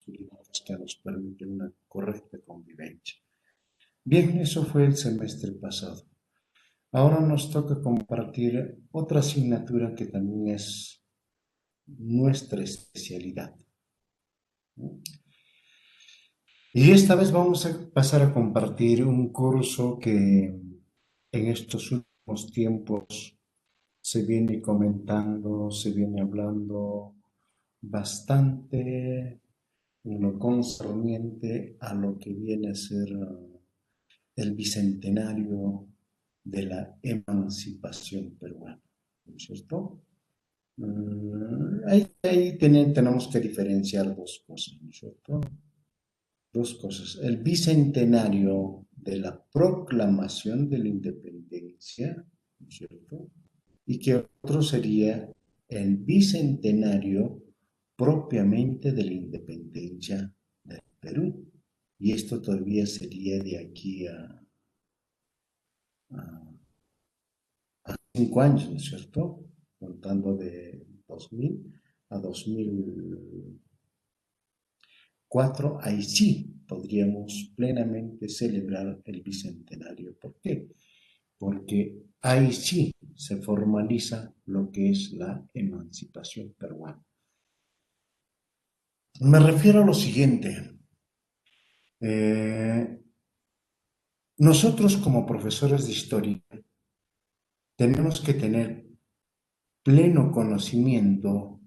jurídicos que nos permiten una correcta convivencia. Bien, eso fue el semestre pasado. Ahora nos toca compartir otra asignatura que también es nuestra especialidad, ¿no? Y esta vez vamos a pasar a compartir un curso que en estos últimos tiempos se viene comentando, se viene hablando bastante en lo concerniente a lo que viene a ser el bicentenario de la emancipación peruana, ¿no es cierto? Tenemos que diferenciar dos cosas, ¿no es cierto? Dos cosas. El bicentenario de la proclamación de la independencia, ¿no es cierto? Y que otro sería el bicentenario propiamente de la independencia del Perú. Y esto todavía sería de aquí a 5 años, ¿no es cierto? Contando de 2000 a 2004, ahí sí podríamos plenamente celebrar el bicentenario. ¿Por qué? Porque ahí sí se formaliza lo que es la emancipación peruana. Me refiero a lo siguiente. Eh, Nosotros como profesores de historia tenemos que tener pleno conocimiento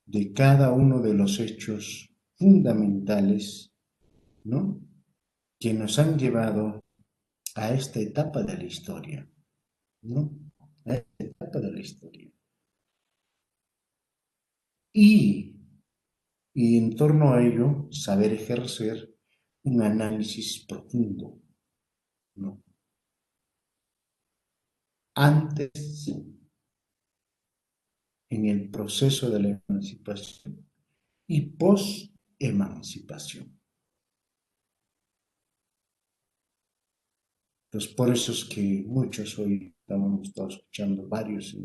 de cada uno de los hechos fundamentales, ¿no?, que nos han llevado a esta etapa de la historia, ¿no? A esta etapa de la historia. Y, y en torno a ello, saber ejercer un análisis profundo, ¿no? Antes, en el proceso de la emancipación y post-emancipación. Entonces, por eso es que muchos hoy hemos estado escuchando varios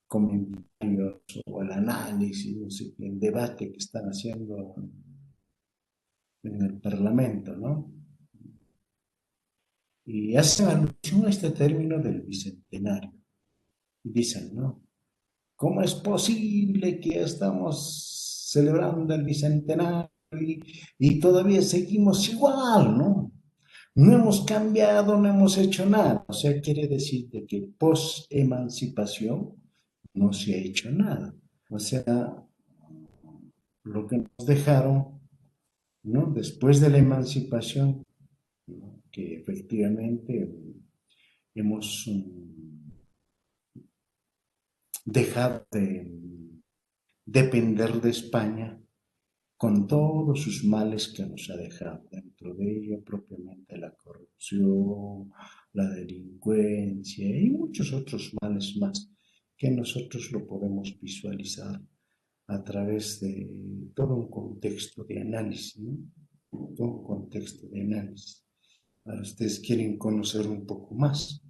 comentarios o el análisis, no sé, el debate que están haciendo en el Parlamento, ¿no? Y hacen alusión a este término del bicentenario. Y dicen, ¿no? ¿Cómo es posible que estamos celebrando el bicentenario y todavía seguimos igual, ¿no? No hemos cambiado, no hemos hecho nada. O sea, quiere decir de que post-emancipación no se ha hecho nada. O sea, lo que nos dejaron, ¿no?, después de la emancipación, ¿no?, que efectivamente hemos dejado de depender de España con todos sus males que nos ha dejado, dentro de ello propiamente la corrupción, la delincuencia y muchos otros males más que nosotros lo podemos visualizar a través de todo un contexto de análisis, ¿no? Todo un contexto de análisis. Ahora, ustedes quieren conocer un poco más,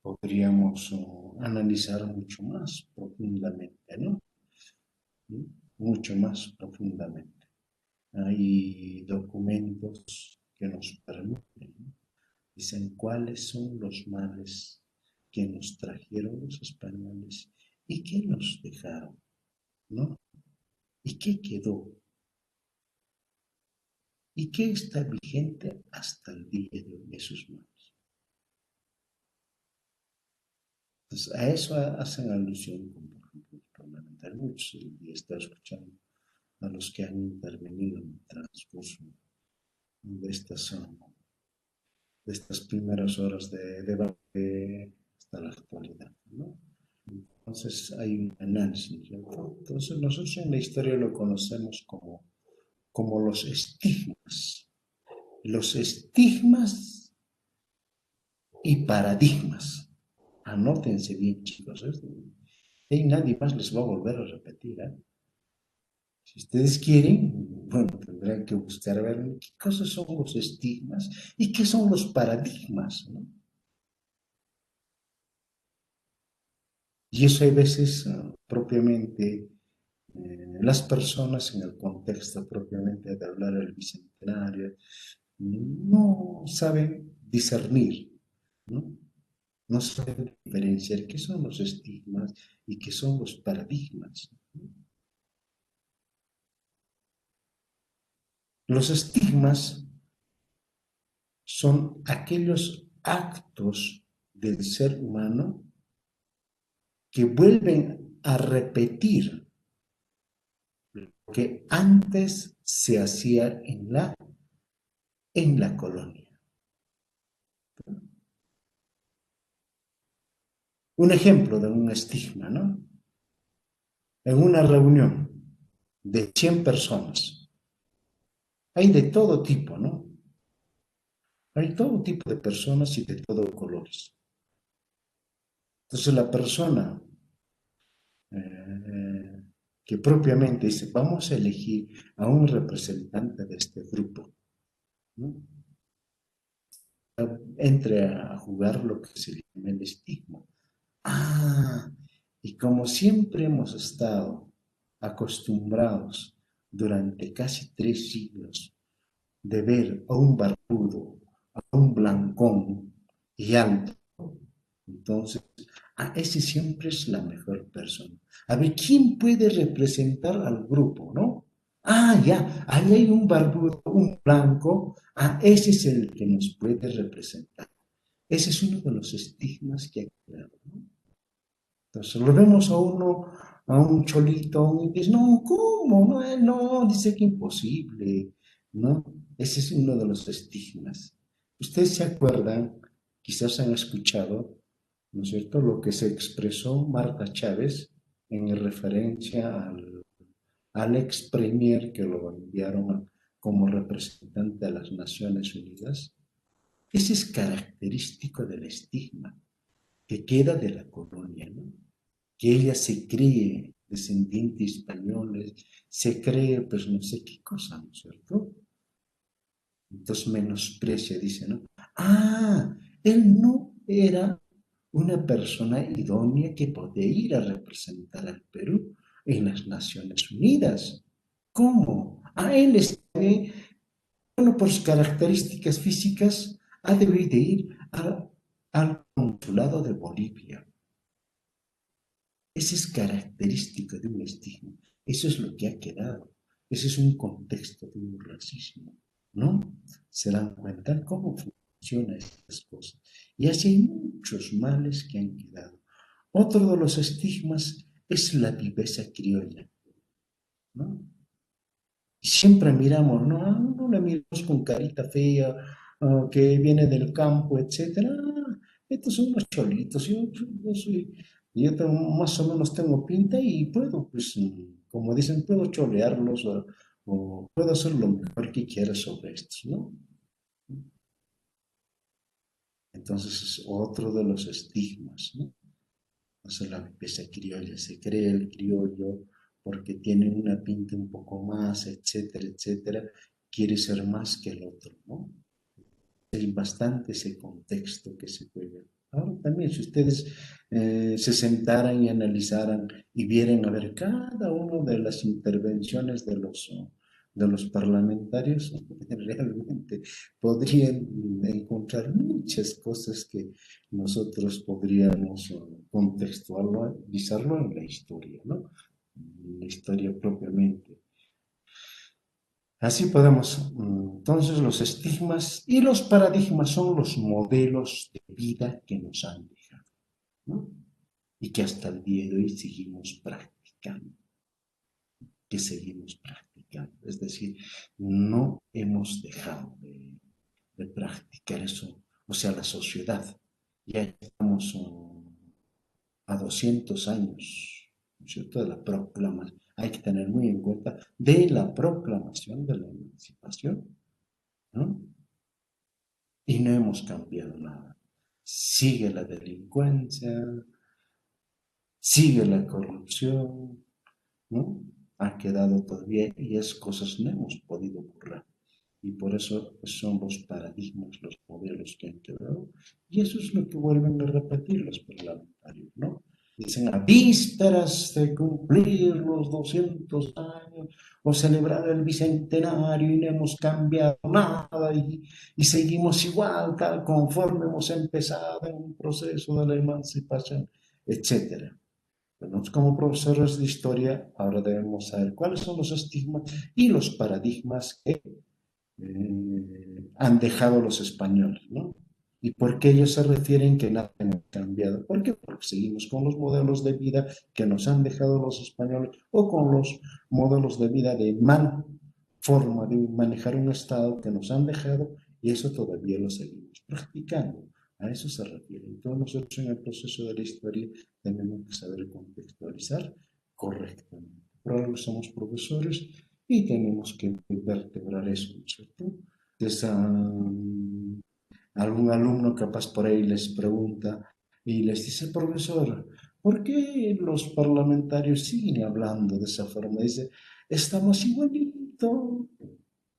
podríamos analizar mucho más profundamente, ¿no? ¿Sí? Mucho más profundamente. Hay documentos que nos permiten, ¿no? Dicen cuáles son los males que nos trajeron los españoles y qué nos dejaron, ¿no? ¿Y qué quedó? ¿Y qué está vigente hasta el día de hoy de sus males? Entonces, a eso hacen alusión, como por ejemplo, los parlamentarios. Muchos, y está escuchando a los que han intervenido en el transcurso de estas primeras horas de debate hasta la actualidad, ¿no? Entonces hay un análisis, ¿no? Entonces nosotros en la historia lo conocemos como los estigmas y paradigmas. Anótense bien, chicos, ¿eh? Y nadie más les va a volver a repetir, ¿eh? Si ustedes quieren, bueno, tendrán que buscar a ver qué cosas son los estigmas y qué son los paradigmas, ¿no? Y eso hay veces propiamente las personas en el contexto propiamente de hablar del bicentenario no saben discernir, ¿no? No saben diferenciar qué son los estigmas y qué son los paradigmas. Los estigmas son aquellos actos del ser humano que vuelven a repetir lo que antes se hacía en la colonia. Un ejemplo de un estigma, ¿no? En una reunión de 100 personas, hay de todo tipo, ¿no? Hay todo tipo de personas y de todos colores. Entonces la persona eh, que propiamente dice, vamos a elegir a un representante de este grupo, ¿no? Entre a jugar lo que se llama el estigma. Ah, y como siempre hemos estado acostumbrados durante casi 3 siglos de ver a un barbudo, a un blancón y alto, entonces, ese siempre es la mejor persona. A ver, ¿quién puede representar al grupo, no? Ya, ahí hay un barbudo, un blanco. Ese es el que nos puede representar. Ese es uno de los estigmas que ha quedado, ¿no? Entonces, lo vemos a uno, a un cholito, y dice, no, ¿cómo? No, no, dice que imposible, ¿no? Ese es uno de los estigmas. Ustedes se acuerdan, quizás han escuchado, ¿no es cierto?, lo que se expresó Marta Chávez en referencia al ex premier que lo enviaron como representante a las Naciones Unidas. Ese es característico del estigma que queda de la colonia, ¿no? Que ella se cree descendiente de españoles, se cree, pues no sé qué cosa, ¿no es cierto? Entonces menosprecia, dice, ¿no? Él no era una persona idónea que podía ir a representar al Perú en las Naciones Unidas. ¿Cómo? Él está, bueno, por sus características físicas, ha debido de ir al consulado de Bolivia. Ese es característico de un estigma. Eso es lo que ha quedado. Ese es un contexto de un racismo, ¿no? Se dan cuenta cómo funcionan estas cosas. Y así hay muchos males que han quedado. Otro de los estigmas es la viveza criolla, ¿no? Y siempre miramos, ¿no? No la miramos con carita fea, que viene del campo, etcétera. Estos son unos cholitos. Más o menos tengo pinta y puedo, pues, como dicen, puedo cholearlos o puedo hacer lo mejor que quiera sobre estos, ¿no? Entonces es otro de los estigmas, ¿no? O sea, la viveza criolla, se cree el criollo porque tiene una pinta un poco más, etcétera, etcétera, quiere ser más que el otro, ¿no? Hay bastante ese contexto que se juega. Ahora también, si ustedes se sentaran y analizaran y vieran a ver cada una de las intervenciones de los parlamentarios, realmente podrían encontrar muchas cosas que nosotros podríamos contextualizarlo en la historia, ¿no? En la historia propiamente. Así podemos, entonces, los estigmas y los paradigmas son los modelos de vida que nos han dejado, ¿no? Y que hasta el día de hoy seguimos practicando, que seguimos practicando. Es decir, no hemos dejado de practicar eso. O sea, la sociedad, ya estamos a 200 años, ¿no es cierto?, de la proclamación. Hay que tener muy en cuenta de la proclamación de la emancipación, ¿no? Y no hemos cambiado nada. Sigue la delincuencia, sigue la corrupción, ¿no? Ha quedado todavía y es cosas no hemos podido borrar. Y por eso son los paradigmas, los modelos que han quedado. Y eso es lo que vuelven a repetir los parlamentarios, ¿no? Dicen, a vísperas de cumplir los 200 años o celebrar el bicentenario y no hemos cambiado nada y seguimos igual, tal conforme hemos empezado en un proceso de la emancipación, etcétera. Bueno, como profesores de historia, ahora debemos saber cuáles son los estigmas y los paradigmas que han dejado los españoles, ¿no? ¿Y por qué ellos se refieren que nada hemos cambiado? ¿Por qué? Porque seguimos con los modelos de vida que nos han dejado los españoles o con los modelos de vida de forma de manejar un Estado que nos han dejado y eso todavía lo seguimos practicando. A eso se refiere. Entonces nosotros en el proceso de la historia tenemos que saber contextualizar correctamente. Por algo somos profesores y tenemos que vertebrar eso, ¿no es cierto? Entonces, algún alumno capaz por ahí les pregunta y les dice, profesor, ¿por qué los parlamentarios siguen hablando de esa forma? Dice, estamos igualito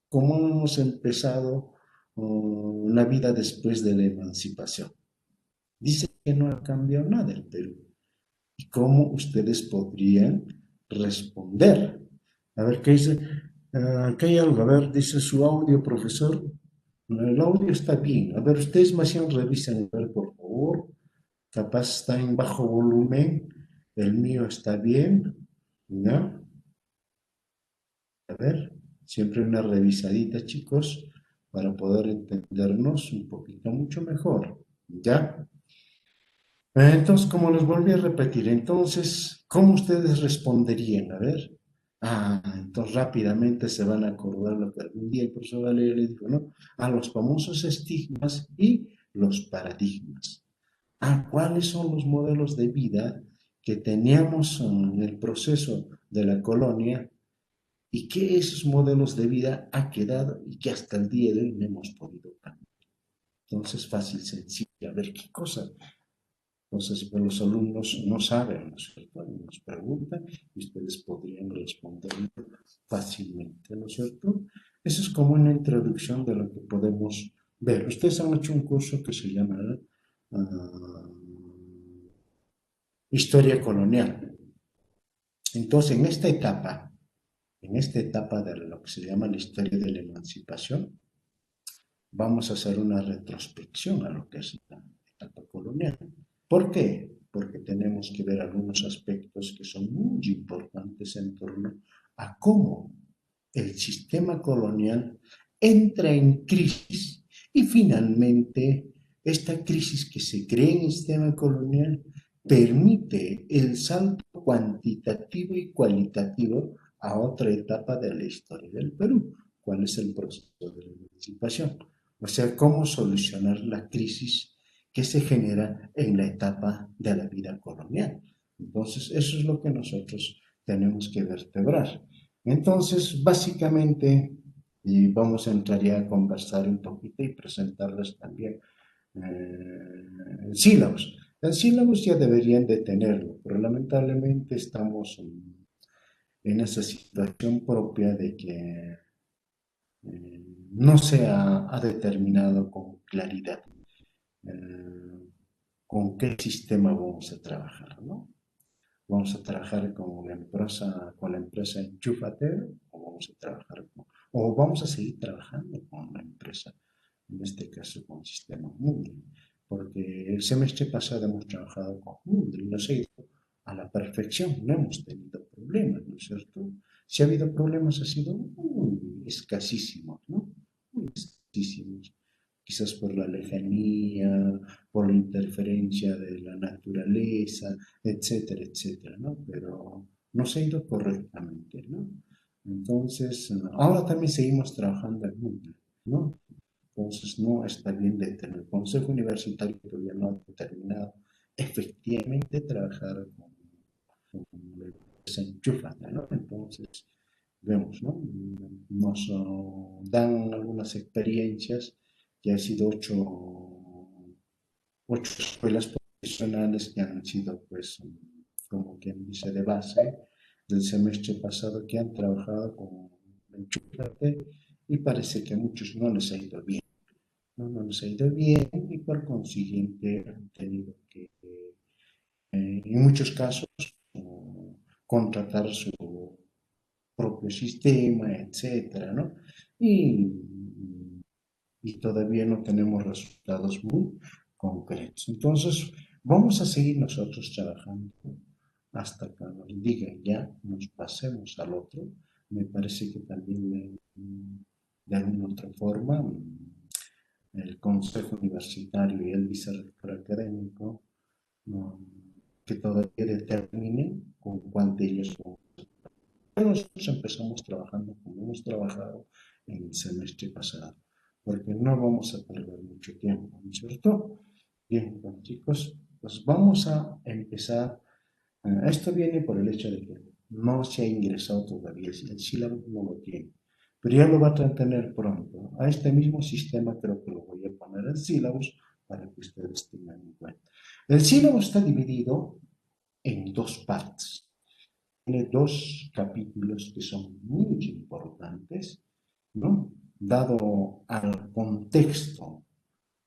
como hemos empezado la vida después de la emancipación. Dice que no ha cambiado nada el Perú. ¿Y cómo ustedes podrían responder? A ver, ¿qué dice? Acá hay algo, a ver, dice su audio, profesor. El audio está bien. A ver, ustedes más bien revisen, a ver, por favor. Capaz está en bajo volumen. El mío está bien. ¿Ya? A ver, siempre una revisadita, chicos, para poder entendernos un poquito mucho mejor. ¿Ya? Entonces, como les volví a repetir, entonces, ¿cómo ustedes responderían? A ver. Entonces rápidamente se van a acordar lo que algún día el profesor Valerio le dijo, ¿no? A los famosos estigmas y los paradigmas. ¿Cuáles son los modelos de vida que teníamos en el proceso de la colonia y que esos modelos de vida ha quedado y que hasta el día de hoy no hemos podido cambiar? Entonces, fácil, sencillo. A ver, ¿qué cosa? Entonces, pues, los alumnos no saben, ¿no es cierto? Y nos preguntan y ustedes podrían responder fácilmente, ¿no es cierto? Eso es como una introducción de lo que podemos ver. Ustedes han hecho un curso que se llama uh, Historia Colonial. Entonces, en esta etapa de lo que se llama la historia de la emancipación, vamos a hacer una retrospección a lo que es la etapa colonial. ¿Por qué? Porque tenemos que ver algunos aspectos que son muy importantes en torno a cómo el sistema colonial entra en crisis y finalmente esta crisis que se crea en el sistema colonial permite el salto cuantitativo y cualitativo a otra etapa de la historia del Perú. ¿Cuál es el proceso de la emancipación? O sea, cómo solucionar la crisis que se genera en la etapa de la vida colonial. Entonces, eso es lo que nosotros tenemos que vertebrar. Entonces, básicamente, y vamos a entrar ya a conversar un poquito y presentarles también sílabos. El sílabos ya deberían de tenerlo, pero lamentablemente estamos en esa situación propia de que no se ha determinado con claridad eh, con qué sistema vamos a trabajar, ¿no? Vamos a trabajar con la empresa Enchúfate, o vamos a trabajar o vamos a seguir trabajando con la empresa, en este caso con el sistema Moodle, porque el semestre pasado hemos trabajado con Moodle y nos ha ido a la perfección, no hemos tenido problemas, ¿no es cierto? Si ha habido problemas ha sido muy escasísimos, ¿no? Muy escasísimos, quizás por la lejanía, por la interferencia de la naturaleza, etcétera, etcétera, ¿no? Pero no se ha ido correctamente, ¿no? Entonces, ahora también seguimos trabajando en Moodle, ¿no? Entonces, no está bien detener. El Consejo Universitario todavía no ha determinado efectivamente trabajar con esa enchufada, ¿no? Entonces, vemos, ¿no? Nos dan algunas experiencias que han sido ocho escuelas profesionales que han sido, pues, como quien dice, de base del semestre pasado que han trabajado con Enchúfate y parece que a muchos no les ha ido bien. No les ha ido bien y por consiguiente han tenido que en muchos casos, contratar su propio sistema, etcétera, ¿no? Y, y todavía no tenemos resultados muy concretos. Entonces, vamos a seguir nosotros trabajando hasta que nos digan ya, nos pasemos al otro. Me parece que también de alguna otra forma el Consejo Universitario y el Vicerrector Académico no, que todavía determinen con cuál de ellos vamos. Nosotros empezamos trabajando como hemos trabajado en el semestre pasado, porque no vamos a perder mucho tiempo, ¿no es cierto? Bien, pues, chicos, pues vamos a empezar. Esto viene por el hecho de que no se ha ingresado todavía, el sílabo no lo tiene, pero ya lo va a tener pronto. A este mismo sistema creo que lo voy a poner en sílabos para que ustedes tengan en cuenta. El sílabo está dividido en dos partes. Tiene dos capítulos que son muy importantes, ¿no? Dado al contexto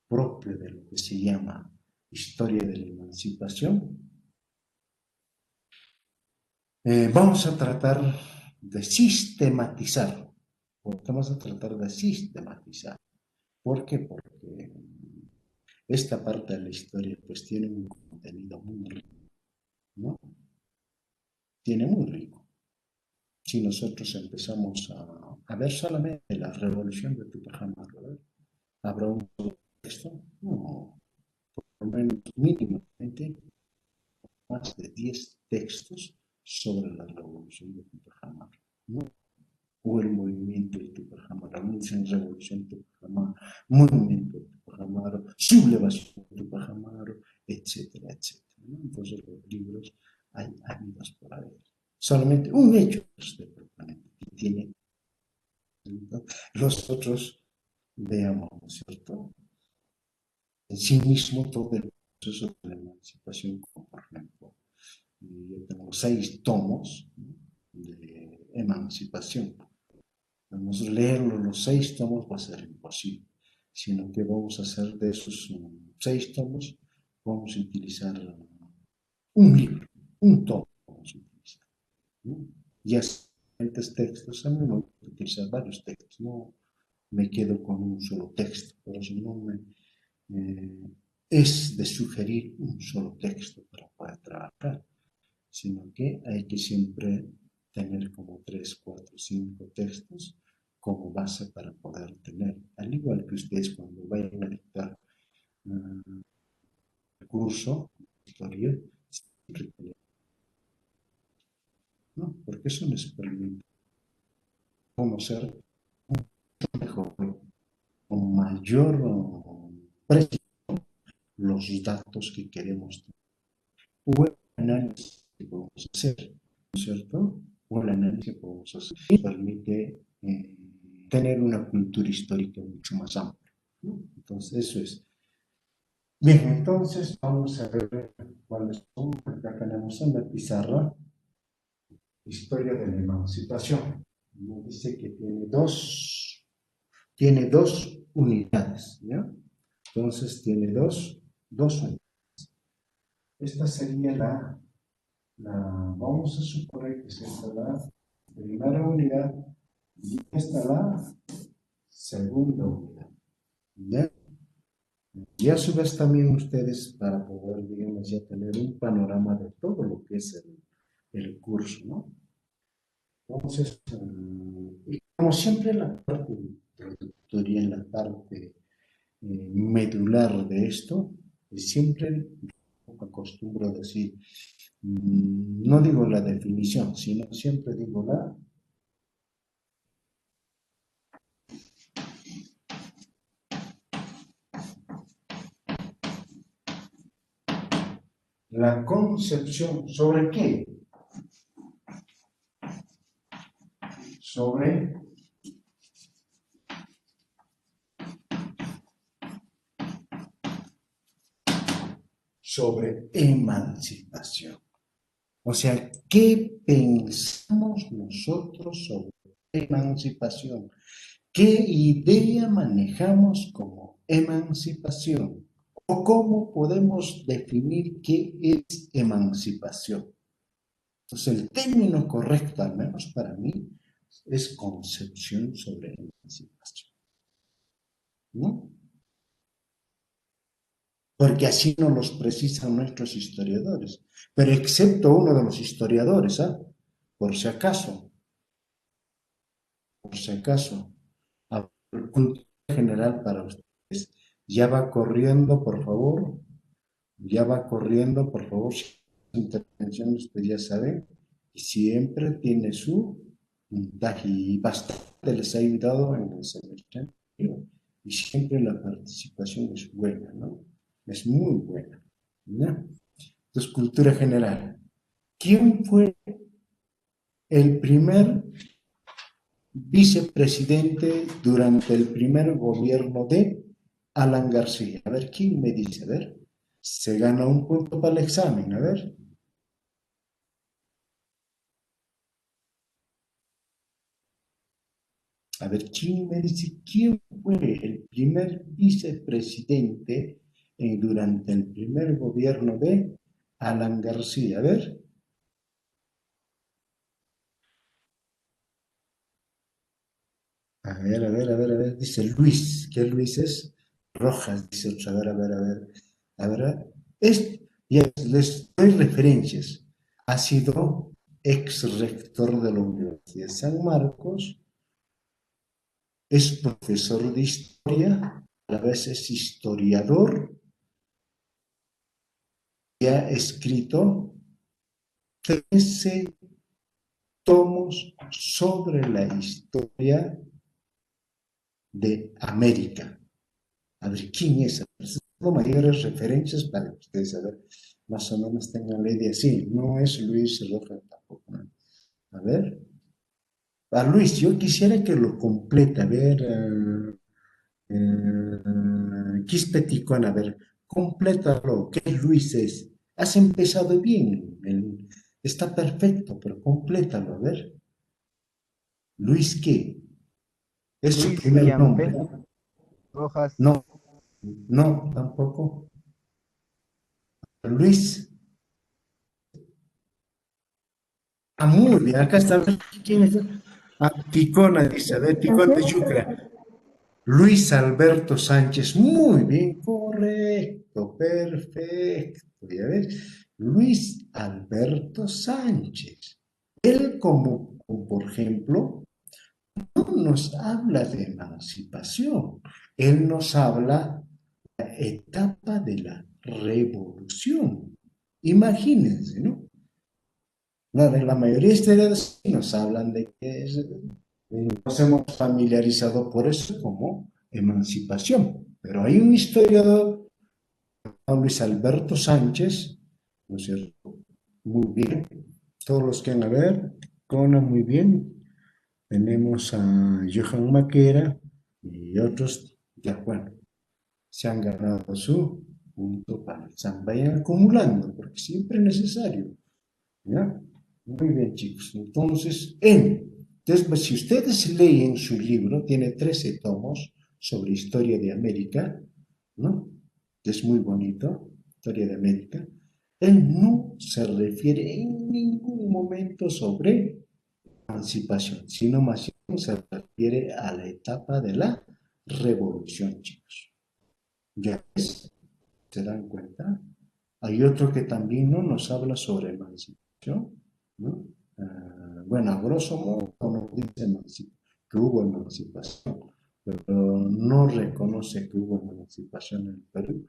propio de lo que se llama historia de la emancipación, vamos a tratar de sistematizar, porque vamos a tratar de sistematizar. ¿Por qué? Porque esta parte de la historia pues tiene un contenido muy rico, ¿no? Tiene muy rico. Si nosotros empezamos a ver solamente la revolución de Tupac Amaru, ¿habrá un solo texto? No, por lo menos mínimamente más de 10 textos sobre la revolución de Tupac Amaru, ¿no? O el movimiento de Tupac Amaru, la revolución de Tupac Amaru, movimiento de Tupac Amaru, sublevación de Tupac Amaru, etcétera, etcétera, ¿no? Entonces los libros hay habidos por haber. Solamente un hecho de que tiene los otros, veamos, ¿no es cierto? En sí mismo todo el proceso de la emancipación, como por ejemplo, yo tengo 6 tomos, ¿no?, de emancipación. Vamos a leerlo, los 6 tomos va a ser imposible, sino que vamos a hacer de esos 6 tomos, vamos a utilizar un libro, un tomo vamos a utilizar, ¿no? Y diferentes textos, a mí me gusta utilizar varios textos, no me quedo con un solo texto, por eso no es de sugerir un solo texto para poder trabajar, sino que hay que siempre tener como 3, 4, 5 textos como base para poder tener, al igual que ustedes cuando vayan a dictar el curso de historia, siempre tener, ¿no? Porque eso nos permite conocer mejor, con mayor precisión, los datos que queremos tener. O el análisis que podemos hacer, ¿no es cierto? O el análisis que podemos hacer permite tener una cultura histórica mucho más amplia, ¿no? Entonces, eso es. Bien, entonces vamos a ver cuáles son. Acá tenemos en la pizarra historia de la emancipación. Nos dice que tiene dos unidades, ¿ya? Entonces tiene dos unidades. Esta sería vamos a suponer que es esta la primera unidad y esta la segunda unidad, ¿ya? Y a su vez también ustedes para poder, digamos, ya tener un panorama de todo lo que es el curso, ¿no? Entonces, y como siempre en la parte introductoria, en la parte medular de esto, siempre acostumbro a decir, no digo la definición, sino siempre digo la concepción. ¿Sobre qué? Sobre emancipación. O sea, ¿qué pensamos nosotros sobre emancipación? ¿Qué idea manejamos como emancipación? ¿O cómo podemos definir qué es emancipación? Entonces, el término correcto, al menos para mí, es concepción sobre emancipación, ¿no? Porque así nos los precisan nuestros historiadores. Pero excepto uno de los historiadores, ¿ah? Por si acaso, por si acaso, a cultura general para ustedes. Ya va corriendo, por favor, ya va corriendo, por favor, intervenciones, ustedes ya saben, y siempre tiene su puntaje y bastante les ha ayudado en el semestre y siempre la participación es buena, ¿no? Es muy buena, ¿no? Entonces, cultura general. ¿Quién fue el primer vicepresidente durante el primer gobierno de Alan García? A ver, ¿quién me dice? A ver, se gana un punto para el examen, a ver. A ver, ¿quién me dice quién fue el primer vicepresidente durante el primer gobierno de Alan García? A ver, a ver, dice Luis, ¿qué Luis es? Rojas, dice otra, a ver, ya les doy referencias. Ha sido ex rector de la Universidad de San Marcos, es profesor de historia, a la vez es historiador y ha escrito 13 tomos sobre la historia de América. A ver, ¿quién es? No mayores referencias para que ustedes a ver, más o menos tengan la idea. Sí, no es Luis Rojas tampoco, ¿no? A ver, a Luis, yo quisiera que lo complete. A ver, Quispeticón, a ver, complétalo. ¿Qué Luis es? Has empezado bien, está perfecto, pero complétalo. A ver, Luis, ¿qué? Es su Luis primer nombre. Guillampé Rojas. No, no, tampoco. Luis. Ah, muy bien, acá está. ¿Quién es? Ah, Ticona, dice, a ver, Ticona de Yucra. Luis Alberto Sánchez, muy bien, correcto, perfecto. Y a ver, Luis Alberto Sánchez. Él como por ejemplo, no nos habla de emancipación, él nos habla de la etapa de la revolución. Imagínense, ¿no? La mayoría de historiadores nos hablan de que nos hemos familiarizado por eso como emancipación. Pero hay un historiador, Luis Alberto Sánchez, ¿no es cierto? Muy bien. Todos los que van a ver, Cona, muy bien. Tenemos a Johan Maquera y otros, ya bueno, se han ganado su punto para el examen. Vayan acumulando, porque siempre es necesario. ¿Ya? Muy bien, chicos. Entonces, pues, si ustedes leen su libro, tiene 13 tomos sobre historia de América, ¿no? Que es muy bonito, historia de América. Él no se refiere en ningún momento sobre emancipación, sino más bien se refiere a la etapa de la revolución, chicos. ¿Ya ves? ¿Se dan cuenta? Hay otro que también no nos habla sobre emancipación, ¿no? Bueno, a grosso modo nos dice que hubo emancipación, pero no reconoce que hubo emancipación en el Perú.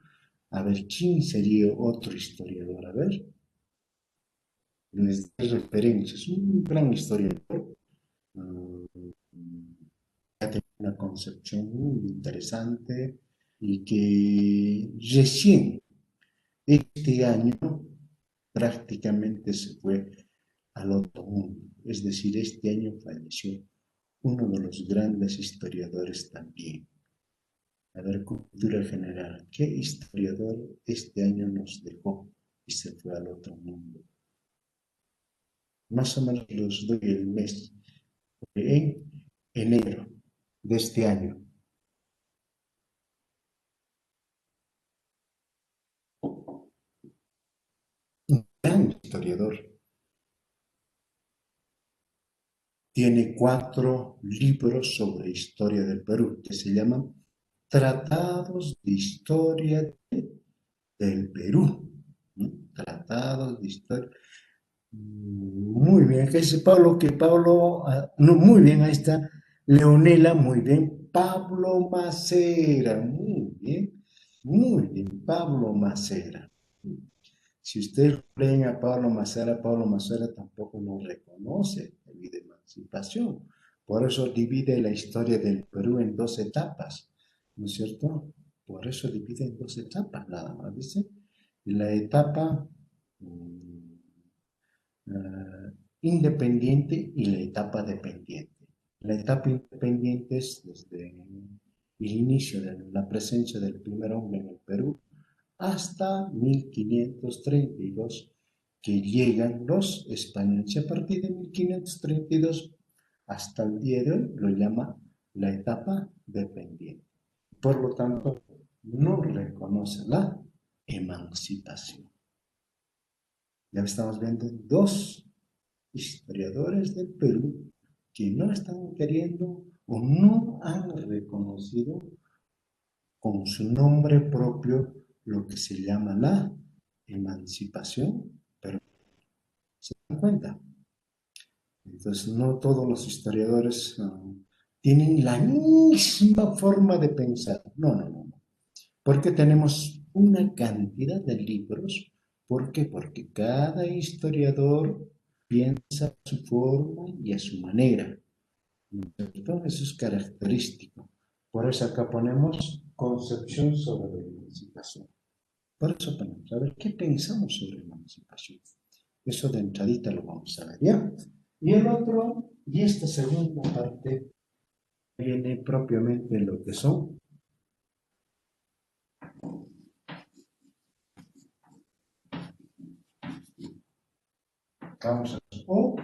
A ver, ¿quién sería otro historiador? A ver, les doy referencias. Un gran historiador, uh, una concepción muy interesante y que recién este año prácticamente se fue al otro mundo. Es decir, este año falleció uno de los grandes historiadores también. A ver, cultura general. ¿Qué historiador este año nos dejó y se fue al otro mundo? Más o menos los doy el mes. En enero de este año. gran historiador. Tiene 4 libros sobre historia del Perú que se llaman Tratados de Historia del Perú. ¿No? Tratados de Historia. Muy bien, que dice Pablo, que Pablo, no, muy bien, ahí está. Leonela, muy bien. Pablo Macera, muy bien, Pablo Macera. Si ustedes leen a Pablo Macera tampoco nos reconoce la vida de emancipación. Por eso divide la historia del Perú en 2 etapas, ¿no es cierto? Por eso divide en 2 etapas, nada más, dice. La etapa independiente y la etapa dependiente. La etapa independiente es desde el inicio de la presencia del primer hombre en el Perú hasta 1532, que llegan los españoles. Y a partir de 1532 hasta el día de hoy lo llama la etapa dependiente. Por lo tanto, no reconoce la emancipación. Ya estamos viendo 2 historiadores del Perú que no están queriendo o no han reconocido con su nombre propio lo que se llama la emancipación, pero se dan cuenta. Entonces, no todos los historiadores tienen la misma forma de pensar. No, no, no. Porque tenemos una cantidad de libros. ¿Por qué? Porque cada historiador piensa a su forma y a su manera. ¿Cierto? Eso es característico. Por eso acá ponemos concepción sobre la emancipación. Por eso ponemos, a ver, ¿qué pensamos sobre la emancipación? Eso de entradita lo vamos a ver, ¿ya? Y el otro, y esta segunda parte, viene propiamente lo que son, causas o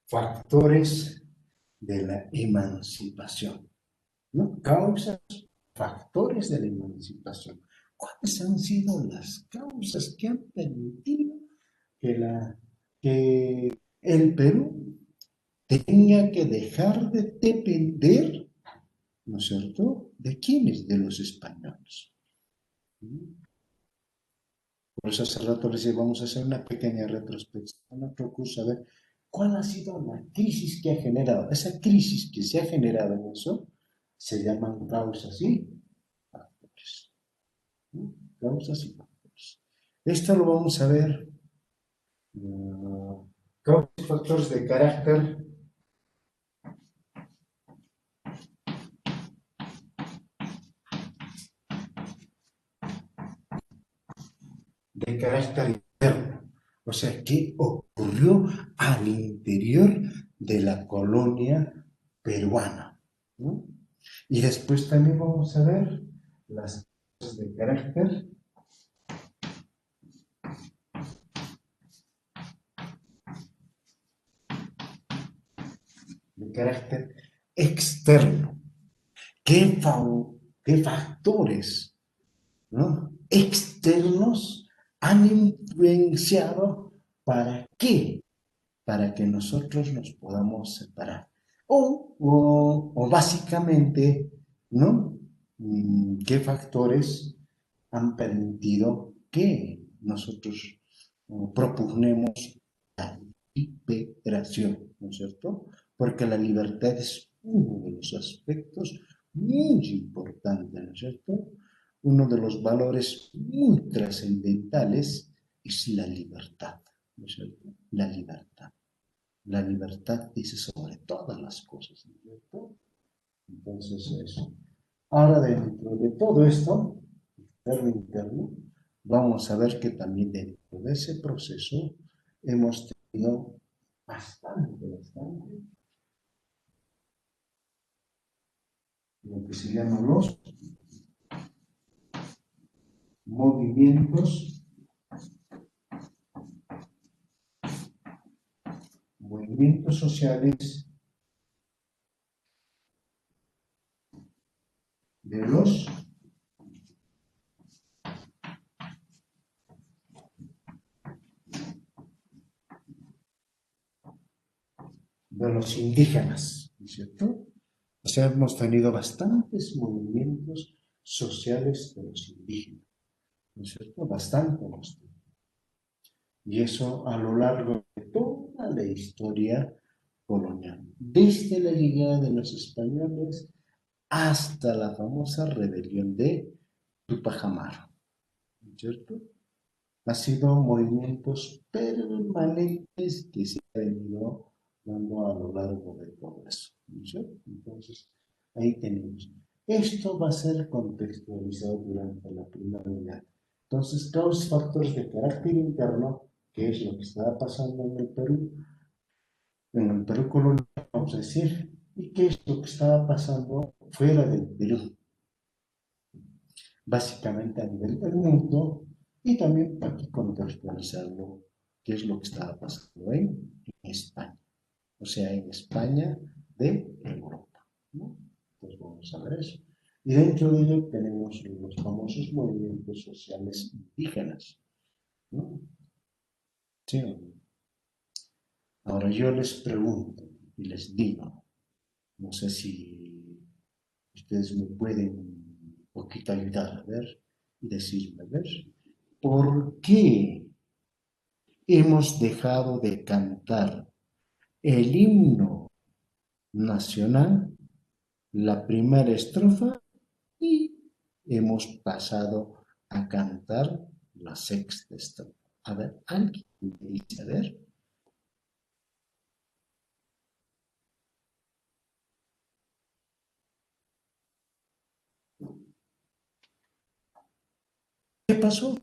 factores de la emancipación, ¿no? Causas, factores de la emancipación. ¿Cuáles han sido las causas que han permitido que el Perú tenía que dejar de depender, ¿no es cierto?, de quiénes, de los españoles? Por eso hace rato les dije, vamos a hacer una pequeña retrospección en otro curso, a ver cuál ha sido la crisis que ha generado. Esa crisis que se ha generado en eso se llaman causas y factores. ¿No? Causas y factores. Esto lo vamos a ver. Causas y factores de carácter interno. O sea, ¿qué ocurrió al interior de la colonia peruana? ¿No? Y después también vamos a ver las cosas de carácter externo. ¿Qué, qué factores, ¿no?, externos han influenciado para qué? Para que nosotros nos podamos separar. O básicamente, ¿no? ¿Qué factores han permitido que nosotros propugnemos la liberación, ¿no es cierto? Porque la libertad es uno de los aspectos muy importantes, ¿no es cierto? Uno de los valores muy trascendentales es la libertad, ¿no es cierto? La libertad. La libertad dice sobre todas las cosas, ¿no es cierto? Entonces, eso. Ahora, dentro de todo esto, interno, vamos a ver que también dentro de ese proceso hemos tenido bastante, lo que se llaman los movimientos, movimientos sociales de los los indígenas, ¿no es cierto? O sea, hemos tenido bastantes movimientos sociales de los indígenas, ¿no es cierto? Bastante hemos tenido. Y eso a lo largo de toda la historia colonial, desde la llegada de los españoles hasta la famosa rebelión de Tupac Amaru, ¿no es cierto? Ha sido movimientos permanentes que se han venido dando a lo largo de todo eso, ¿no es cierto? Entonces, ahí tenemos. Esto va a ser contextualizado durante la primera unidad. Entonces, todos los factores de carácter interno, que es lo que estaba pasando en el Perú colonial, vamos a decir, y qué es lo que estaba pasando fuera del Perú, básicamente a nivel del mundo, y también para aquí contextualizarlo, qué es lo que estaba pasando en España, o sea, en España de Europa, ¿no? Entonces vamos a ver eso. Y dentro de ello tenemos los famosos movimientos sociales indígenas, ¿no? Sí. Ahora yo les pregunto y les digo, no sé si ustedes me pueden un poquito ayudar a ver y decirme, a ver, ¿por qué hemos dejado de cantar el himno nacional, la primera estrofa, y hemos pasado a cantar la sexta estrofa? A ver, alguien me dice, a ver, ¿qué pasó?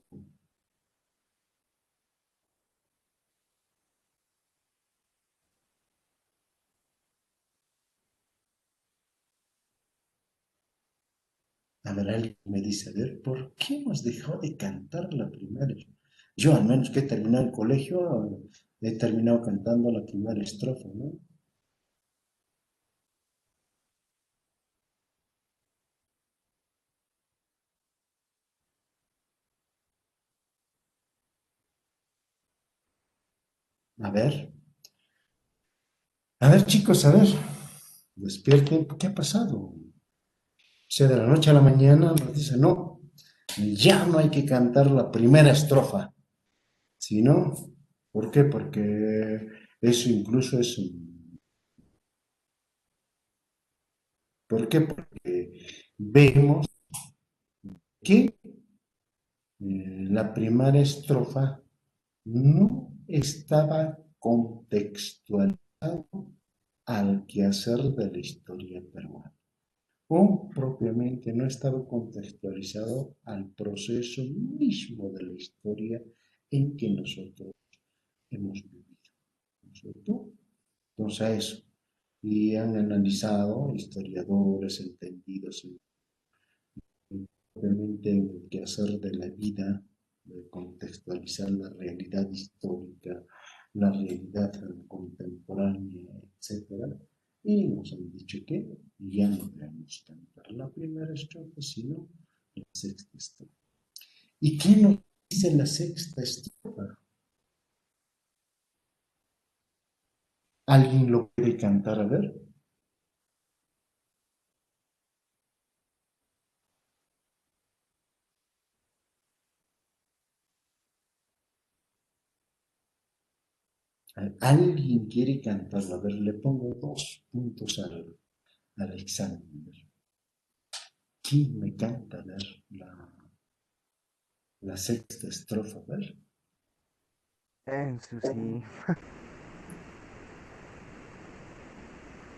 A ver, alguien me dice, a ver, ¿por qué hemos dejado de cantar la primera? Yo, al menos que he terminado el colegio, he terminado cantando la primera estrofa, ¿no? A ver, chicos, a ver, despierten, ¿qué ha pasado? O sea, de la noche a la mañana nos dicen, no, ya no hay que cantar la primera estrofa, ¿sí, no? ¿Por qué? Porque eso incluso es... ¿Por qué? Porque vemos que la primera estrofa no estaba contextualizado al quehacer de la historia peruana, o propiamente no estaba contextualizado al proceso mismo de la historia en que nosotros hemos vivido, ¿no es cierto? Entonces, a eso. Y han analizado historiadores entendidos obviamente en el quehacer de la vida, de contextualizar la realidad histórica, la realidad contemporánea, etcétera. Y nos han dicho que ya no debemos cantar la primera estrofa, sino la sexta estrofa. ¿Y qué nos dice la sexta estrofa? ¿Alguien lo puede cantar a ver? ¿Alguien quiere cantarlo? A ver, le pongo 2 puntos al examen. ¿Quién me canta? A ver, la sexta estrofa, a ver. Eso sí.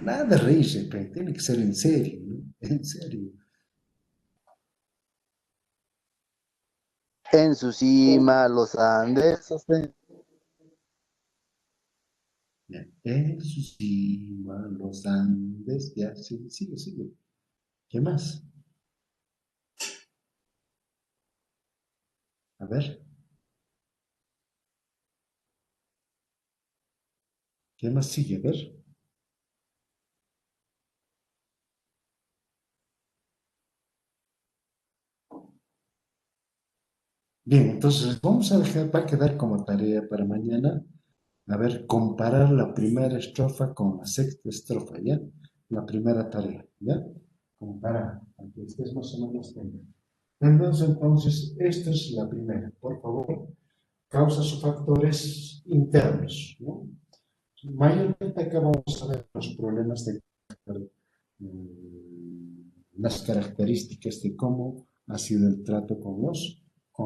Nada de reírse, pero tiene que ser en serio, ¿no? En serio. En su cima, los Andes sostienen. Ya. En su cima, los Andes, ya, sigue, sigue, sigue. ¿Qué más? A ver, ¿qué más sigue? A ver. Bien, entonces vamos a dejar, va a quedar como tarea para mañana. A ver, comparar la primera estrofa con la sexta estrofa, ¿ya? La primera tarea, ¿ya? Comparar, aunque estés más o menos dentro. Entonces, esta es la primera. Por favor, causas o factores internos, ¿no? Mayormente acá vamos a ver los problemas de las características de cómo ha sido el trato con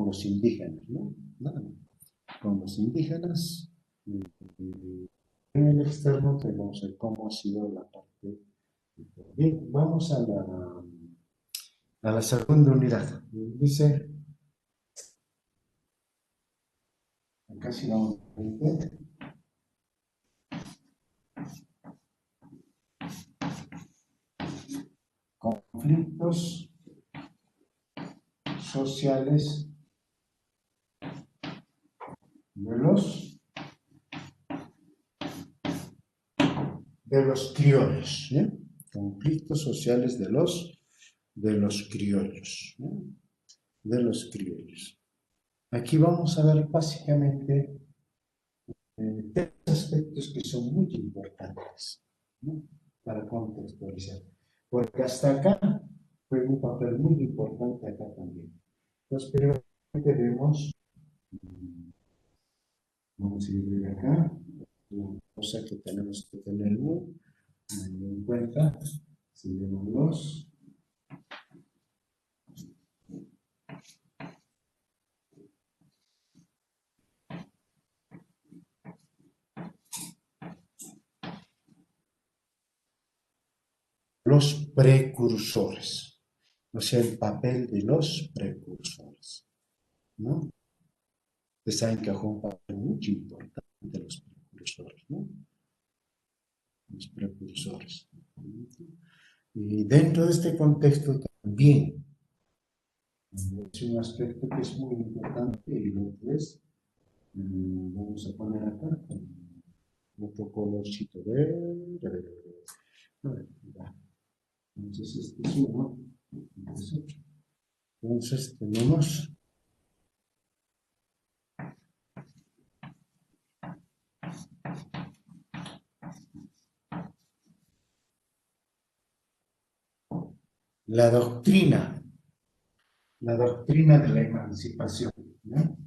los indígenas, ¿no? Nada más. Con los indígenas, en el externo tenemos el cómo ha sido la parte. Bien, vamos a la segunda unidad. Dice, acá si vamos a ver, conflictos sociales de los criollos, ¿sí? Conflictos sociales de los criollos, ¿no? De los criollos. Aquí vamos a ver básicamente tres aspectos que son muy importantes, ¿no? Para contextualizar. Porque hasta acá fue un papel muy importante acá también. Entonces, primeramente vemos, vamos a ir acá, una cosa que tenemos que tener muy en cuenta, si vemos los precursores, o sea, el papel de los precursores, ¿no? Ustedes saben que juega un papel muy importante los precursores, ¿no? Los precursores. Y dentro de este contexto también es un aspecto que es muy importante y lo que es, vamos a poner acá con otro colorcito verde. Entonces, este es uno, este es otro. Entonces tenemos la doctrina de la emancipación, ¿no?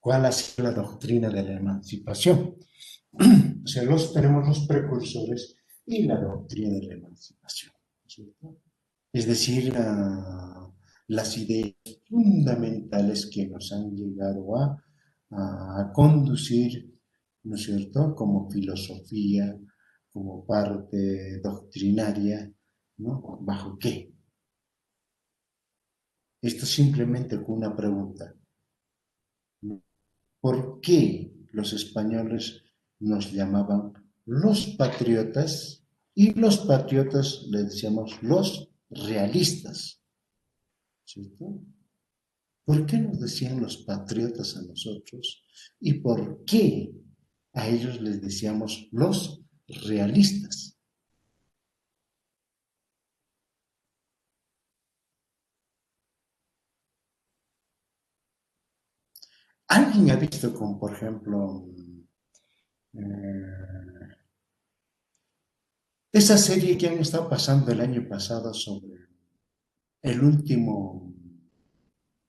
¿Cuál ha sido la doctrina de la emancipación? O sea, tenemos los precursores y la doctrina de la emancipación, ¿cierto? Es decir, las ideas fundamentales que nos han llegado a conducir, ¿no es cierto?, como filosofía, como parte doctrinaria, ¿no? ¿Bajo qué? Esto simplemente con una pregunta. ¿Por qué los españoles nos llamaban los patriotas y los patriotas les decíamos los realistas? ¿Cierto? ¿Por qué nos decían los patriotas a nosotros y por qué a ellos les decíamos los realistas? ¿Alguien ha visto como, por ejemplo, eh, esa serie que han estado pasando el año pasado sobre el último,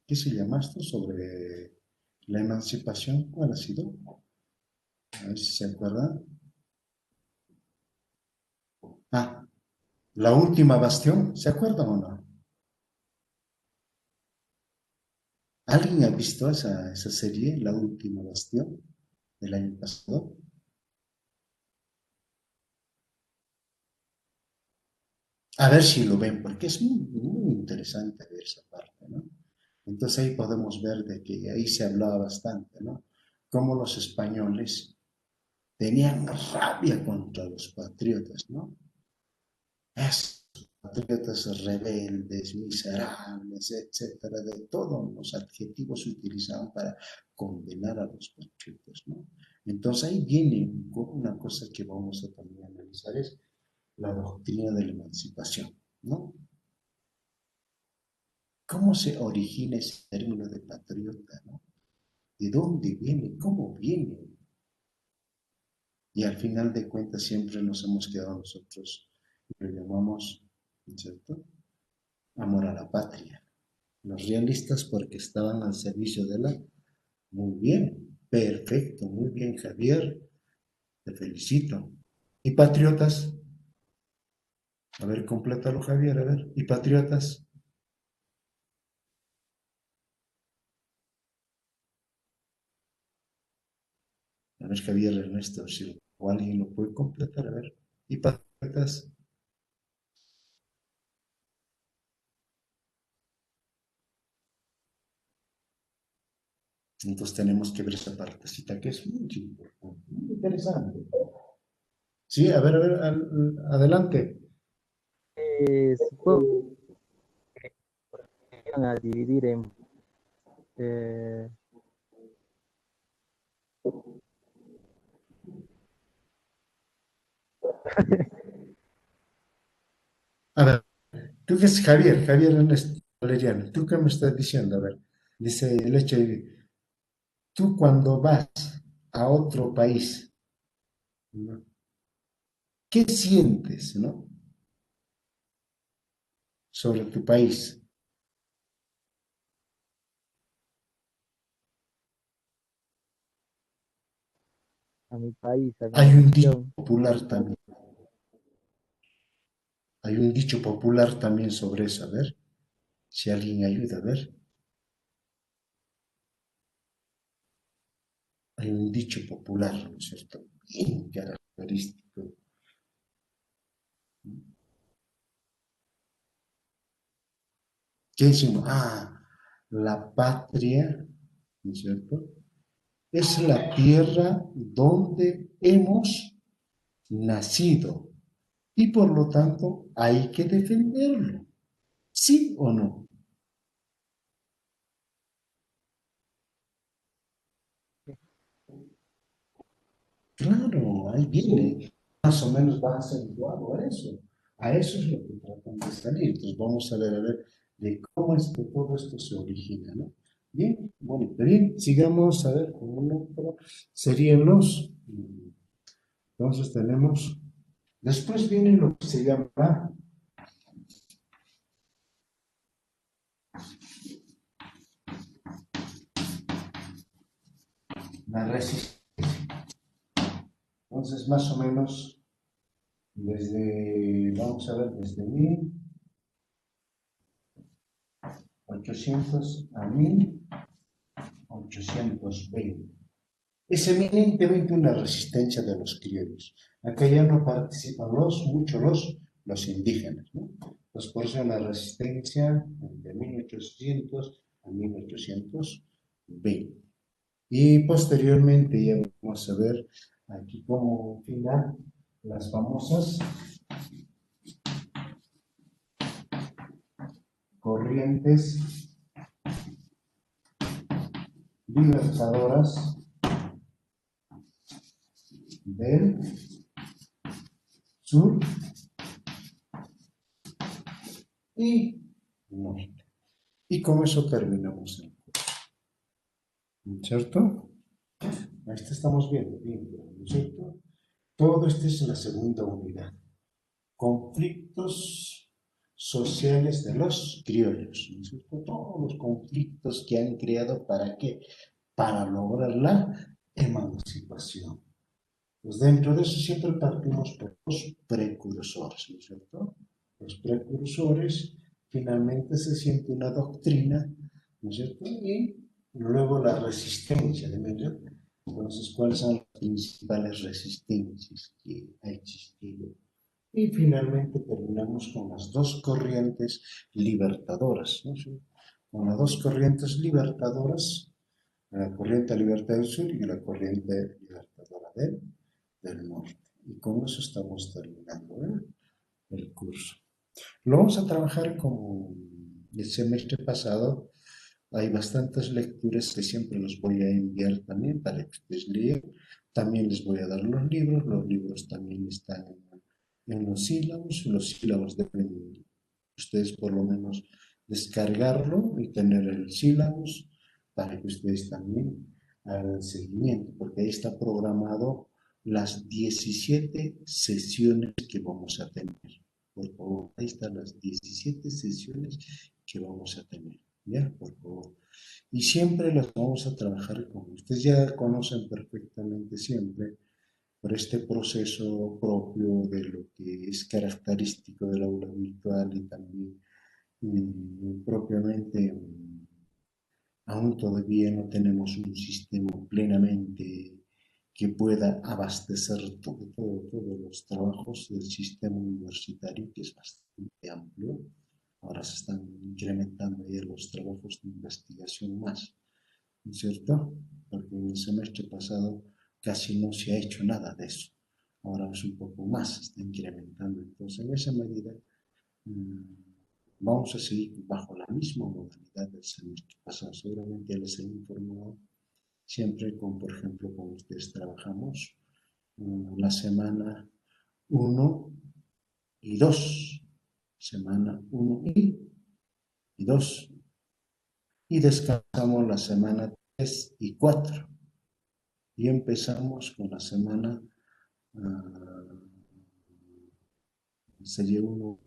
¿qué se llama esto? Sobre la emancipación, ¿cuál ha sido? A ver si se acuerdan. Ah, la última bastión, ¿se acuerdan o no? ¿Alguien ha visto esa serie, La Última Bastión, del año pasado? A ver si lo ven, porque es muy, muy interesante ver esa parte, ¿no? Entonces ahí podemos ver de que ahí se hablaba bastante, ¿no? Cómo los españoles tenían rabia contra los patriotas, ¿no? Es patriotas rebeldes, miserables, etcétera, de todos los adjetivos se utilizaban para condenar a los patriotas, ¿no? Entonces ahí viene una cosa que vamos a también analizar, es la doctrina de la emancipación, ¿no? ¿Cómo se origina ese término de patriota, ¿no? ¿De dónde viene? ¿Cómo viene? Y al final de cuentas siempre nos hemos quedado nosotros, lo llamamos, ¿cierto? Amor a la patria. Los realistas porque estaban al servicio de la... Muy bien, perfecto, muy bien, Javier, te felicito. ¿Y patriotas? A ver, complétalo, Javier, a ver. ¿Y patriotas? A ver, Javier, Ernesto, si o alguien lo puede completar, a ver. ¿Y patriotas? Entonces tenemos que ver esa partecita que es muy importante, muy interesante. Sí, a ver, adelante. Supongo que van a dividir en eh, A ver, tú que es Javier Ernesto Valeriano, ¿tú qué me estás diciendo? A ver, dice el hecho de, tú cuando vas a otro país, ¿no? ¿Qué sientes, no? Sobre tu país. a mi país, a mi Hay un dicho nación. popular también, hay un dicho popular también sobre eso, a ver, si alguien ayuda, a ver, hay un dicho popular, ¿no es cierto? Bien característico. ¿Qué decimos? Ah, la patria, ¿no es cierto? Es la tierra donde hemos nacido y por lo tanto hay que defenderlo, ¿sí o no? Claro, ahí viene, más o menos va acentuado a eso. A eso es lo que tratan de salir. Entonces vamos a ver, de cómo es que todo esto se origina, ¿no? Bien, bueno, bien, sigamos a ver con un otro. Serían los, entonces tenemos, después viene lo que se llama la resistencia. Entonces, más o menos, desde, vamos a ver, desde 1800 a 1820. Es eminentemente una resistencia de los criollos. Acá ya no participan los indígenas, ¿no? Entonces, por eso la resistencia de 1800 a 1820. Y posteriormente ya vamos a ver aquí como final las famosas corrientes libertadoras del sur y norte. Y con eso terminamos el curso, ¿cierto? Este estamos viendo bien, ¿no es cierto? Todo esto es la segunda unidad. Conflictos sociales de los criollos, ¿no es cierto? Todos los conflictos que han creado para qué? Para lograr la emancipación. Pues dentro de eso siempre partimos por los precursores, ¿no es cierto? Los precursores finalmente se siente una doctrina, ¿no es cierto? Y luego la resistencia, ¿de verdad? Entonces, ¿cuáles son las principales resistencias que ha existido? Y finalmente terminamos con las dos corrientes libertadoras, ¿no? Con las dos corrientes libertadoras, la corriente libertad del sur y la corriente libertadora del norte. Y con eso estamos terminando, ¿eh? El curso. Lo vamos a trabajar como el semestre pasado. Hay bastantes lecturas que siempre los voy a enviar también para que ustedes lean. También les voy a dar los libros también están en los sílabos deben ustedes por lo menos descargarlo y tener el sílabus para que ustedes también hagan el seguimiento, porque ahí está programado las 17 sesiones que vamos a tener. Por favor, ahí están las 17 sesiones que vamos a tener. ¿Ya? Por favor. Y siempre las vamos a trabajar con ustedes. Ya conocen perfectamente siempre por este proceso propio de lo que es característico del aula virtual y también propiamente aún todavía no tenemos un sistema plenamente que pueda abastecer todos los trabajos del sistema universitario, que es bastante amplio. Ahora se están incrementando ya los trabajos de investigación más, ¿no es cierto? Porque en el semestre pasado casi no se ha hecho nada de eso. Ahora es un poco más, se está incrementando. Entonces, en esa medida, mmm, vamos a seguir bajo la misma modalidad del semestre pasado. Seguramente les he informado siempre con, por ejemplo, con ustedes trabajamos la semana uno y 2. Semana uno y 2. Y descansamos la semana 3 y 4. Y empezamos con la semana, sería uno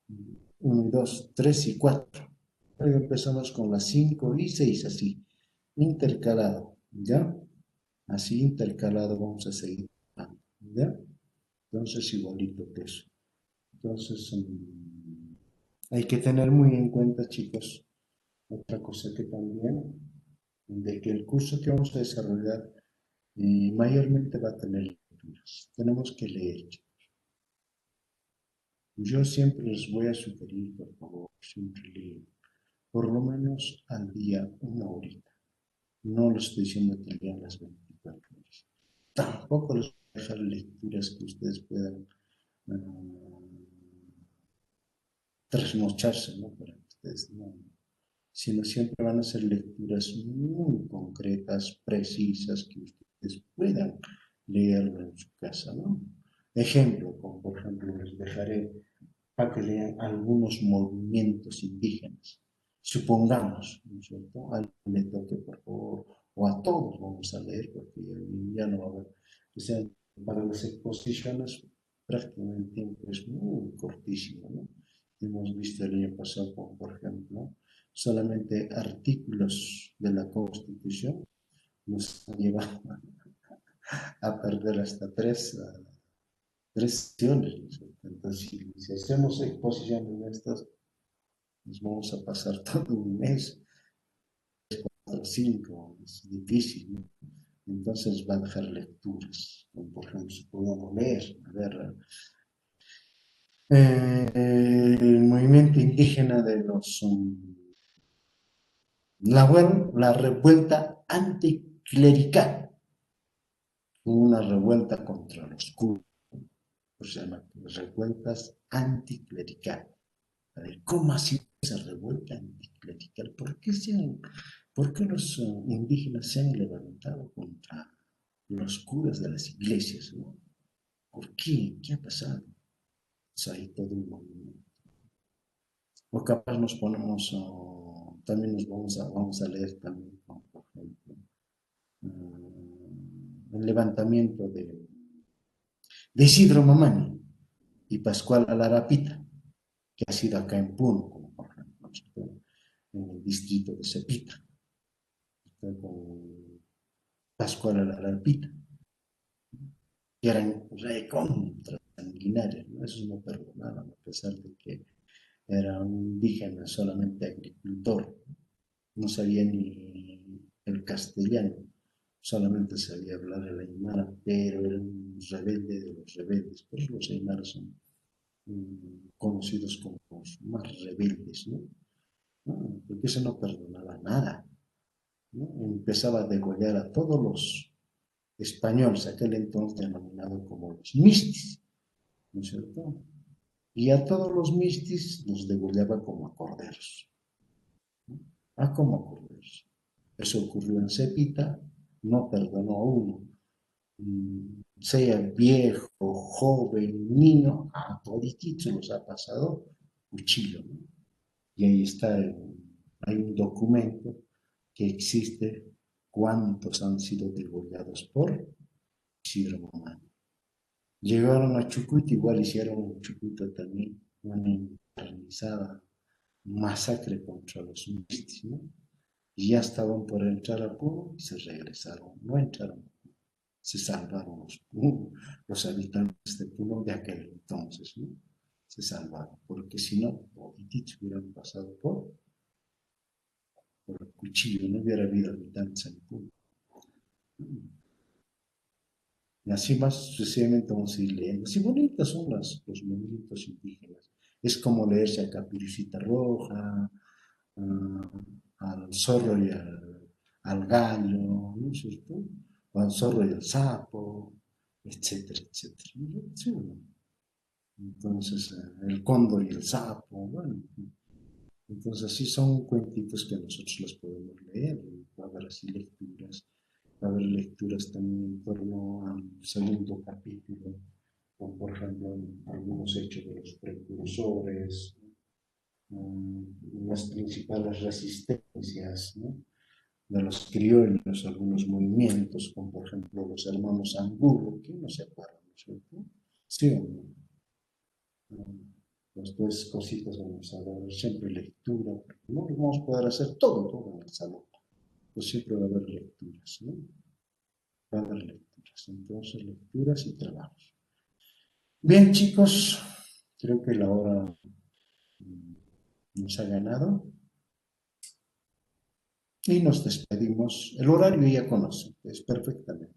y 2, 3 y 4. Luego empezamos con las 5 y 6 así, intercalado, ¿ya? Así intercalado vamos a seguir, ¿ya? Entonces igualito que eso. Entonces hay que tener muy en cuenta, chicos, otra cosa que también, de que el curso que vamos a desarrollar mayormente va a tener lecturas. Tenemos que leer. Yo siempre les voy a sugerir, por favor, siempre leer, por lo menos al día una horita. No les estoy diciendo que lean las 24 horas. Tampoco les voy a dejar lecturas que ustedes puedan trasnocharse, ¿no? Para ustedes, no. Sino siempre van a ser lecturas muy concretas, precisas, que ustedes puedan leerlo en su casa, ¿no? Ejemplo, como por ejemplo les dejaré para que lean algunos movimientos indígenas. Supongamos, ¿no es cierto? A alguien le toque, por favor, o a todos vamos a leer, porque ya no va a haber, o sea, para las exposiciones prácticamente el tiempo es muy cortísimo, ¿no? Hemos visto el año pasado, como por ejemplo, solamente artículos de la Constitución nos han llevado a perder hasta tres sesiones, ¿no es cierto? Entonces, si hacemos exposiciones de estas, nos vamos a pasar todo un mes, 5, es difícil, ¿no? Entonces va a dejar lecturas, como por ejemplo, si podemos leer, a ver, el movimiento indígena de la revuelta anticlerical, una revuelta contra los curas, se llama revueltas anticlericales. A ver, ¿cómo ha sido esa revuelta anticlerical? ¿Por qué los indígenas se han levantado contra los curas de las iglesias? ¿No? ¿Por qué? ¿Qué ha pasado? Pues hay todo un movimiento. O capaz nos ponemos, también nos vamos a leer también, por ejemplo, el levantamiento de Isidro Mamani y Pascual Alarapita, que ha sido acá en Puno, como por ejemplo, en el distrito de Cepita, con Pascual Alarapita, que eran recontra sanguinarios, ¿no? Esos no perdonaban, a pesar de que era un indígena, solamente agricultor, no sabía ni el castellano, solamente sabía hablar el aymara, pero era un rebelde de los rebeldes. Por eso los aymaras son conocidos como los más rebeldes, ¿no? ¿No? Porque eso no perdonaba nada, ¿no? Empezaba a degollar a todos los españoles, aquel entonces denominado como los mistis, ¿no es cierto? Y a todos los mistis los degollaba como a corderos, ¿no? Como a corderos. Eso ocurrió en Cepita, no perdonó a uno, sea viejo, joven, niño, a todititos los ha pasado cuchillo, ¿no? y ahí está, hay un documento que existe cuántos han sido degollados por Isidro Mamani. Llegaron a Chucuita, igual hicieron en Chucuita también una encarnizada masacre contra los mistis, ¿no? Y ya estaban por entrar a Puno y se regresaron, no entraron, se salvaron los habitantes de Puno de aquel entonces, ¿no? Se salvaron, porque si no, toditos hubieran pasado por el cuchillo, no hubiera habido habitantes en Puno. Y así más sucesivamente vamos a ir leyendo. Así bonitas son los movimientos indígenas. Es como leerse a Capirucita Roja, al zorro y al gallo, ¿no es cierto? O al zorro y al sapo, etcétera, etcétera. Sí, bueno. Entonces, el cóndor y el sapo, bueno. Entonces, sí son cuentitos que nosotros los podemos leer. Va a haber así lecturas. Va a haber lecturas también en torno al segundo capítulo, como por ejemplo algunos hechos de los precursores, las principales resistencias, ¿no? De los criollos, algunos movimientos, como por ejemplo los hermanos Angulo, que no se acuerdan, ¿no es cierto? Sí o no. Las dos cositas vamos a ver, siempre lectura, porque no vamos a poder hacer todo en el salón, pues siempre va a haber lecturas, ¿no? Va a haber lecturas, entonces lecturas y trabajos. Bien, chicos, creo que la hora nos ha ganado y nos despedimos. El horario ya conocen, es perfectamente.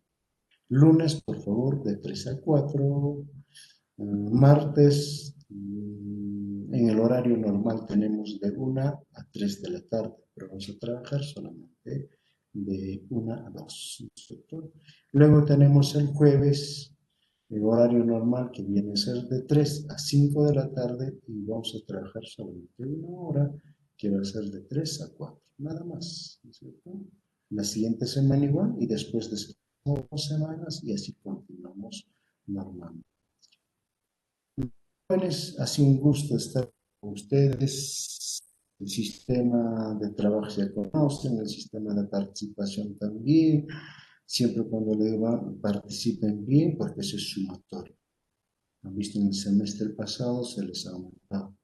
Lunes, por favor, de 3 a 4. Martes, en el horario normal tenemos de 1 a 3 de la tarde, pero vamos a trabajar solamente de 1 a 2. ¿Cierto? Luego tenemos el jueves, el horario normal que viene a ser de 3 a 5 de la tarde y vamos a trabajar solamente 1 hora que va a ser de 3 a 4, nada más. ¿Cierto? La siguiente semana igual y después de 2 semanas y así continuamos normalmente. Jóvenes, ha sido un gusto estar con ustedes. El sistema de trabajo ya conocen, el sistema de participación también. Siempre cuando le digo participen bien, porque eso es sumatorio. Han visto en el semestre pasado, se les ha aumentado.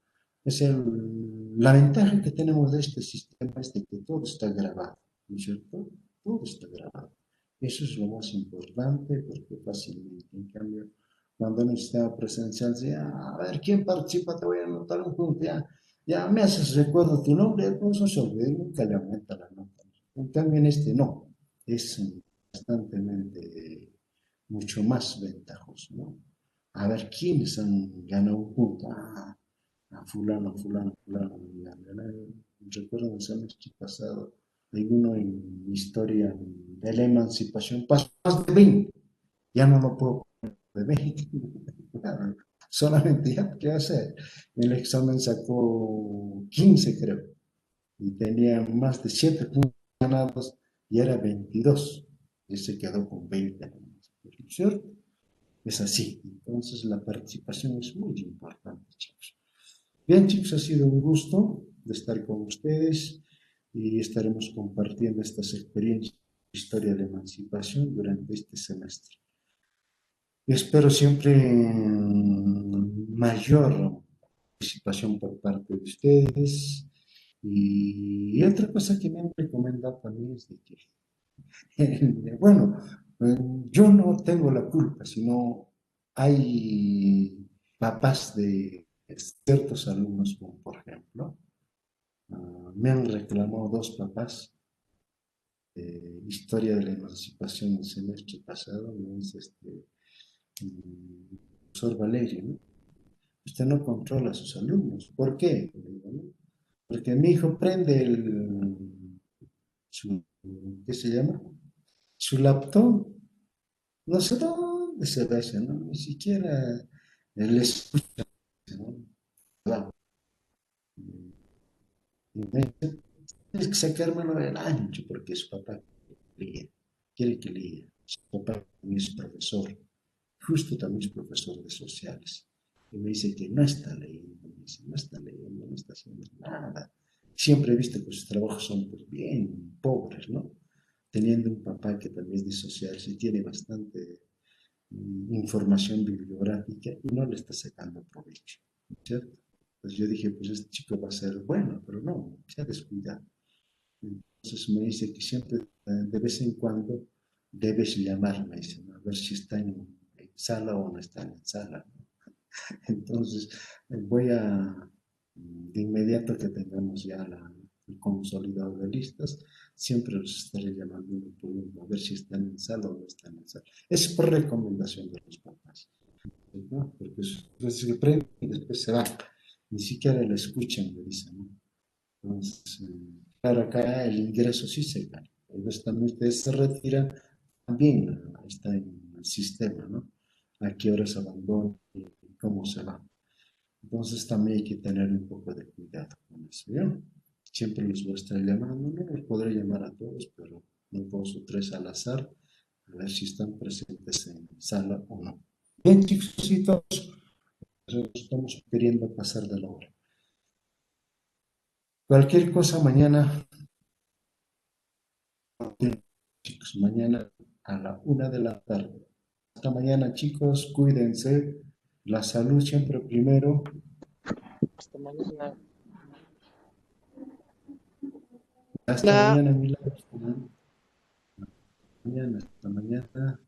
La ventaja que tenemos de este sistema es de que todo está grabado, ¿no es cierto? Todo está grabado. Eso es lo más importante porque fácilmente, en cambio, cuando en un sistema presencial, a ver, ¿quién participa? Te voy a anotar un punto, ya me haces recuerdo tu nombre, el profesor se olvida y nunca le aumenta la nota. En cambio, en este no, es bastantemente mucho más ventajoso, ¿no? A ver, ¿quiénes han ganado un punto? A fulano, fulano, fulano. Recuerdo el semestre pasado, hay uno en historia de la emancipación, pasó más de 20, ya no lo puedo poner de 20. Claro, solamente ya, ¿qué hacer? El examen sacó 15, creo, y tenía más de 7 puntos ganados y era 22, y se quedó con 20. ¿Cierto? Es así. Entonces la participación es muy importante, chicos. Bien, chicos, ha sido un gusto de estar con ustedes y estaremos compartiendo estas experiencias de historia de emancipación durante este semestre. Espero siempre mayor participación por parte de ustedes. Y otra cosa que me han recomendado también es de que, bueno, yo no tengo la culpa, sino hay papás de ciertos alumnos, como por ejemplo, me han reclamado dos papás historia de la emancipación del semestre pasado, me dice profesor Valerio, ¿no? Usted no controla a sus alumnos. ¿Por qué? ¿No? Porque mi hijo prende su, ¿qué se llama? Su laptop, no sé dónde se ve eso, ¿no? Ni siquiera él escucha, ¿no? Y me dice, tienes que sacármelo del ancho porque su papá lea, quiere que lea. Su papá también es profesor, justo también es profesor de sociales. Y me dice que no está leyendo, me dice, no está leyendo. no está haciendo nada. Siempre he visto que sus trabajos son pues, bien pobres, ¿no? Teniendo un papá que también es disocial, sí tiene bastante información bibliográfica y no le está sacando provecho, ¿cierto? Pues yo dije, pues este chico va a ser bueno, pero no, se ha descuidado. Entonces me dice que siempre, de vez en cuando, debes llamarme, dice, ¿no? A ver si está en sala o no está en sala. Entonces, voy a, de inmediato que tengamos ya el consolidado de listas, siempre los estaré llamando uno por uno, a ver si están en sala o no están en sala. Es por recomendación de los papás, ¿no? Porque después se prende y después se va. Ni siquiera le escuchan, me dicen, ¿no? Entonces, claro, acá el ingreso sí se gana. Entonces también ustedes se retiran, también está en el sistema, ¿no? A qué horas abandonan y cómo se va. Entonces también hay que tener un poco de cuidado con eso, ¿ya? Siempre los voy a estar llamando, no los podré llamar a todos, pero unos dos o tres al azar, a ver si están presentes en sala o no. Bien, chicos y todos, estamos queriendo pasar de la hora. Cualquier cosa mañana, chicos, mañana a la 1 de la tarde. Hasta mañana, chicos, cuídense. La salud siempre primero. Hasta mañana. Hasta La mañana, Milagros. Hasta mañana, hasta mañana.